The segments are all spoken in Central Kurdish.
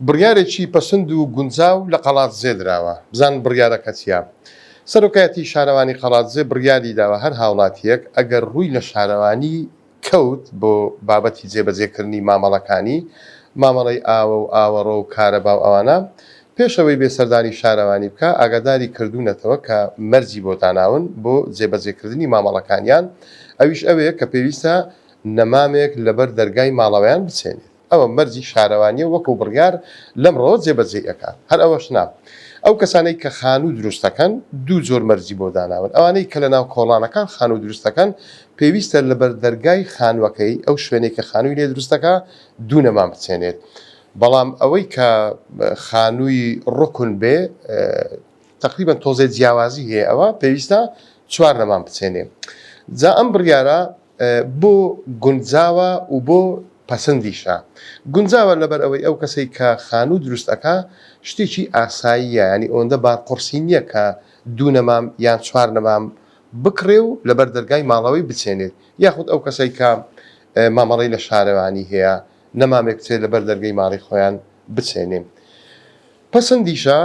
بڕیارێکی پەسەند و گونجاو لە قەڵاتزێ درراوە. بزان بڕیارەکە چییە؟ سەرۆکایەتی شارەوانی قەڵاتزێ بڕیاری داوە هەر هاوڵاتیەک ئەگەر ڕووی لە شارەوانی کەوت بۆ بابەتی جێبەجێکردنی مامەڵەکانی، مامەڵەی ئاوە و ئاوەڕۆ و کارەبا و ئەوانە، پێشەوەی بێسەردانی شارەوانی بکە ئاگاداری کردوونەتەوە کە مەرجی بۆ داناون بۆ جێبەجێکردنی مامەڵەکانیان، ئەویش ئەوەیە کە پێویستە نەمامێک لەبەر دەرگای ماڵەوەیان بچێنێت. ئەوە مەرجی شارەوانیە وەکو بڕیار لەمڕۆ جێبەجێەکە. هەر ئەوەش نا. ئەو کەسانەی کە خانوو دروستەکەن دوو جۆر مەرجی بۆ داناون. ئەوانەی کە لە ناو کۆڵانەکان خانوو دروستەکەن پێویستە لەبەر دەرگای خانوەکەی ئەو شوێنێک کە خانووی لێ دروستەکە دوو نەمان بچێنێت. بەڵام ئەوەی کە خانووی ڕوکن بێ تقریبا تۆزێ جیاوازی هەیە ئەوە پێویستە 4 نەمان بچێنێ. جا ئەم بڕیارە بۆ گونجاوە و بۆ پەسەندیشە. گونجاوە لەبەر ئەوەی ئەو کەسەی کە خانوو دروستەکە شتێکی ئاساییە، ینی ئەوەندە بارقورسی نییە کە 2 نەمام یان 4 نەمام بکڕێ و لەبەر دەرگای ماڵەوەی بچێنێت، یاخود ئەو کەسەی کە مامەڵەی لە شارەوانی هەیە نەمامێک بچێت لەبەر دەرگای ماڵی خۆیان بچێنێ. پەسەندیشە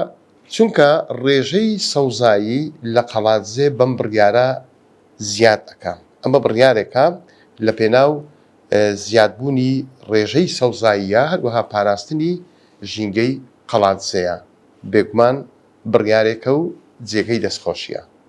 چونکە ڕێژەی سەوزایی لە قەڵاتزێ بەم بڕیارە زیاد دەکە. ئەمە بڕیارێکە لە پێناو زیادبوونی ڕێژەی سەوزاییە هەروەها پاراستنی ژینگەی قەڵاتزەیە. بێگومان بڕیارێکە و جێگەی دەستخۆشیە.